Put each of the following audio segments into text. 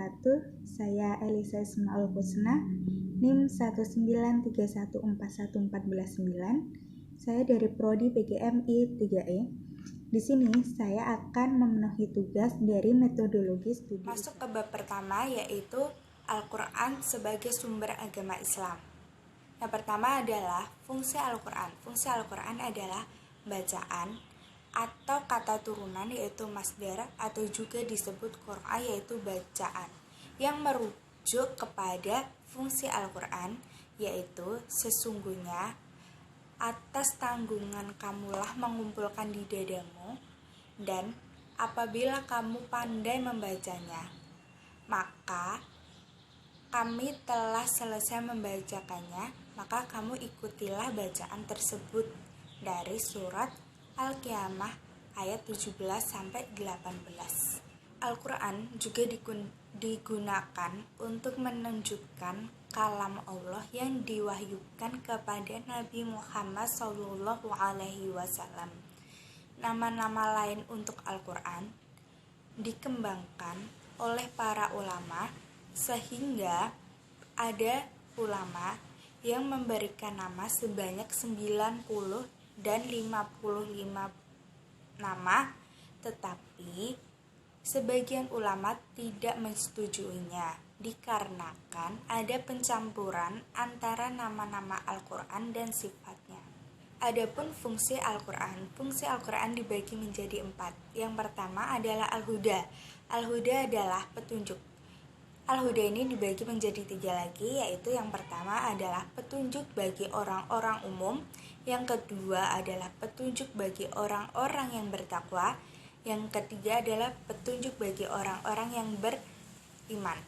wabarakatuh. Saya Elisa Ismaul Husna, NIM 193141419. Saya dari Prodi PGMI 3E. Di sini saya akan memenuhi tugas dari metodologi studi. Masuk ke bab pertama, yaitu Al-Quran sebagai sumber agama Islam. Yang pertama adalah fungsi Al-Quran. Fungsi Al-Quran adalah bacaan atau kata turunan, yaitu masdar, atau juga disebut Qur'an, yaitu bacaan, yang merujuk kepada fungsi Al-Quran, yaitu sesungguhnya atas tanggungan kamulah mengumpulkan di dadamu, dan apabila kamu pandai membacanya, maka kami telah selesai membacakannya, maka kamu ikutilah bacaan tersebut. Dari surat Al-Qiyamah ayat 17-18. Al-Quran juga digunakan untuk menunjukkan kalam Allah yang diwahyukan kepada Nabi Muhammad SAW. Nama-nama lain untuk Al-Quran dikembangkan oleh para ulama, sehingga ada ulama yang memberikan nama sebanyak 90 dan 55 nama, tetapi sebagian ulama tidak menyetujuinya dikarenakan ada pencampuran antara nama-nama Al-Quran dan sifatnya. Adapun fungsi Al-Quran, fungsi Al-Quran dibagi menjadi 4. Yang pertama adalah Al-Huda. Al-Huda adalah petunjuk. Al-Huda ini dibagi menjadi 3 lagi, yaitu yang pertama adalah petunjuk bagi orang-orang umum, yang kedua adalah petunjuk bagi orang-orang yang bertakwa, yang ketiga adalah petunjuk bagi orang-orang yang beriman.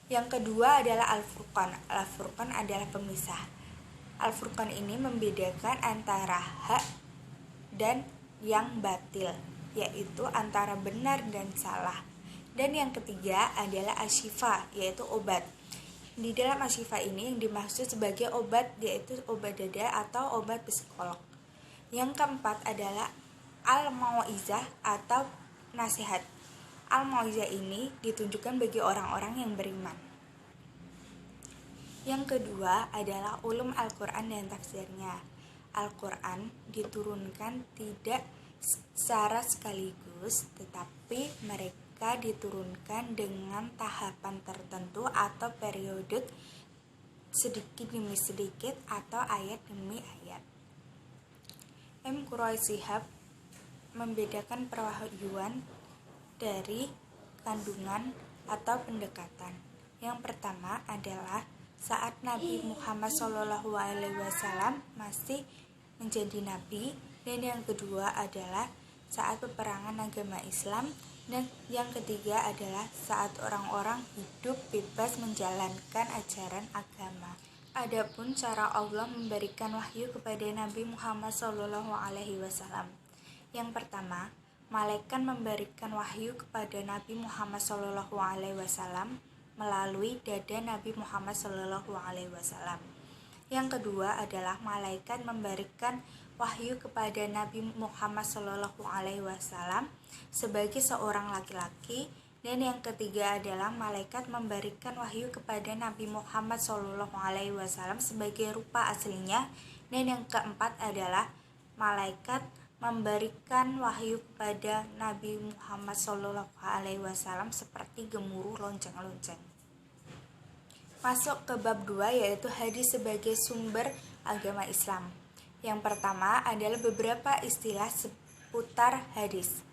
Yang kedua adalah Al-Furqan. Al-Furqan adalah pemisah. Al-Furqan ini membedakan antara hak dan yang batil, yaitu antara benar dan salah. Dan yang ketiga adalah Asy-Syifa, yaitu obat. Di dalam Asy-Syifa ini yang dimaksud sebagai obat yaitu obat dada atau obat psikolog. Yang keempat adalah Al-Mau'izah atau nasihat. Al-Mau'izah ini ditunjukkan bagi orang-orang yang beriman. Yang kedua adalah ulum Al-Quran dan tafsirnya. Al-Quran diturunkan tidak secara sekaligus, tetapi mereka diturunkan dengan tahapan tertentu atau periodik, sedikit demi sedikit atau ayat demi ayat. M. Quraish Shihab membedakan perwahyuan dari kandungan atau pendekatan. Yang pertama adalah saat Nabi Muhammad SAW masih menjadi nabi, dan yang kedua adalah saat peperangan agama Islam, dan yang ketiga adalah saat orang-orang hidup bebas menjalankan ajaran agama. Adapun cara Allah memberikan wahyu kepada Nabi Muhammad SAW. Yang pertama, malaikat memberikan wahyu kepada Nabi Muhammad SAW melalui dada Nabi Muhammad SAW. Yang kedua adalah malaikat memberikan wahyu kepada Nabi Muhammad SAW sebagai seorang laki-laki, dan yang ketiga adalah malaikat memberikan wahyu kepada Nabi Muhammad SAW sebagai rupa aslinya, dan yang keempat adalah malaikat memberikan wahyu kepada Nabi Muhammad SAW seperti gemuruh lonceng-lonceng. Masuk ke bab 2, yaitu hadis sebagai sumber agama Islam. Yang pertama adalah beberapa istilah seputar hadis.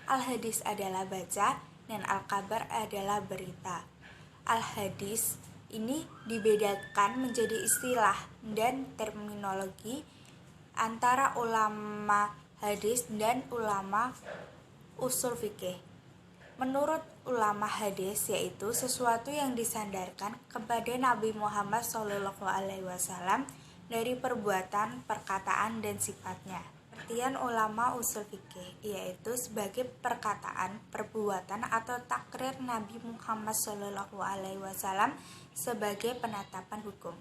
Al-hadis adalah baca, dan al-kabar adalah berita. Al-hadis ini dibedakan menjadi istilah dan terminologi antara ulama hadis dan ulama usul fikih. Menurut ulama hadis, yaitu sesuatu yang disandarkan kepada Nabi Muhammad SAW dari perbuatan, perkataan, dan sifatnya. Pengertian ulama usul fikih yaitu sebagai perkataan, perbuatan, atau takrir Nabi Muhammad SAW sebagai penetapan hukum.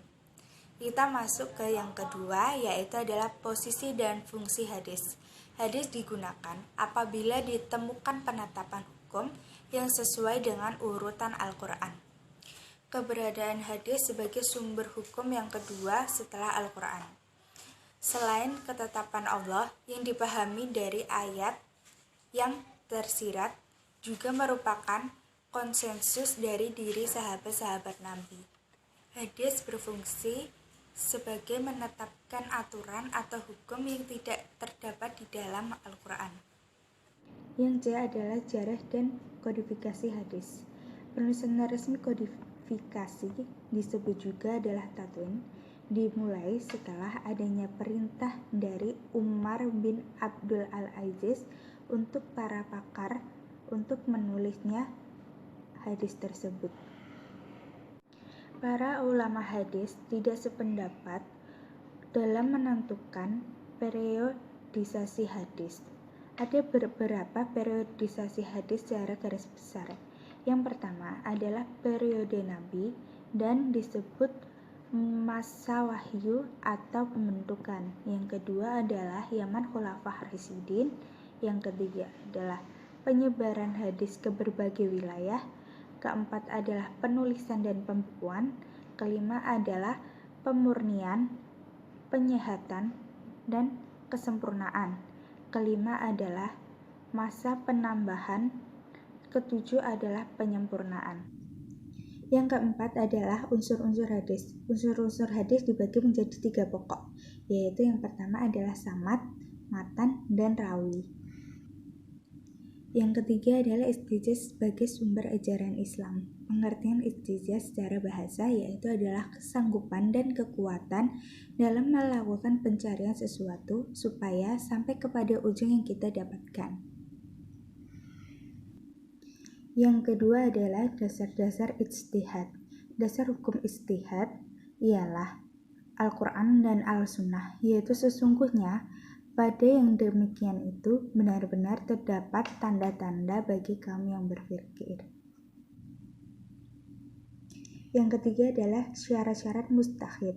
Kita masuk ke yang kedua, yaitu adalah posisi dan fungsi hadis. Hadis digunakan apabila ditemukan penetapan hukum yang sesuai dengan urutan Al-Quran. Keberadaan hadis sebagai sumber hukum yang kedua setelah Al-Quran. Selain ketetapan Allah yang dipahami dari ayat yang tersirat, juga merupakan konsensus dari diri sahabat-sahabat Nabi. Hadis berfungsi sebagai menetapkan aturan atau hukum yang tidak terdapat di dalam Al-Quran. Yang C adalah jarah dan kodifikasi hadis. Penulisan resmi kodifikasi disebut juga adalah tatwin, dimulai setelah adanya perintah dari Umar bin Abdul Al-Aziz untuk para pakar untuk menulisnya hadis tersebut. Para ulama hadis tidak sependapat dalam menentukan periodisasi hadis. Ada beberapa periodisasi hadis secara garis besar. Yang pertama adalah periode Nabi dan disebut masa wahyu atau pembentukan. Yang kedua adalah Yaman Khulafah Rasyidin. Yang ketiga adalah penyebaran hadis ke berbagai wilayah. Keempat adalah penulisan dan pembukuan. Kelima adalah pemurnian, penyehatan, dan kesempurnaan. Kelima adalah masa penambahan. Ketujuh adalah penyempurnaan. Yang keempat adalah unsur-unsur hadis. Unsur-unsur hadis dibagi menjadi 3 pokok, yaitu yang pertama adalah sanad, matan, dan rawi. Yang ketiga adalah istijaz sebagai sumber ajaran Islam. Pengertian istijaz secara bahasa yaitu adalah kesanggupan dan kekuatan dalam melakukan pencarian sesuatu supaya sampai kepada ujung yang kita dapatkan. Yang kedua adalah dasar-dasar ijtihad. Dasar hukum ijtihad ialah Al-Quran dan Al-Sunnah, yaitu sesungguhnya pada yang demikian itu benar-benar terdapat tanda-tanda bagi kaum yang berpikir. Yang ketiga adalah syarat-syarat mujtahid.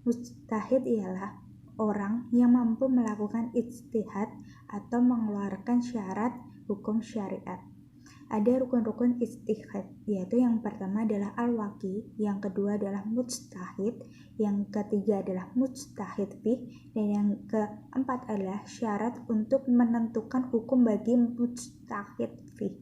Mujtahid ialah orang yang mampu melakukan ijtihad atau mengeluarkan syarat hukum syariat. Ada rukun-rukun ijtihad, yaitu yang pertama adalah al-waqi, yang kedua adalah mujtahid, yang ketiga adalah mujtahid bih, dan yang keempat adalah syarat untuk menentukan hukum bagi mujtahid bih.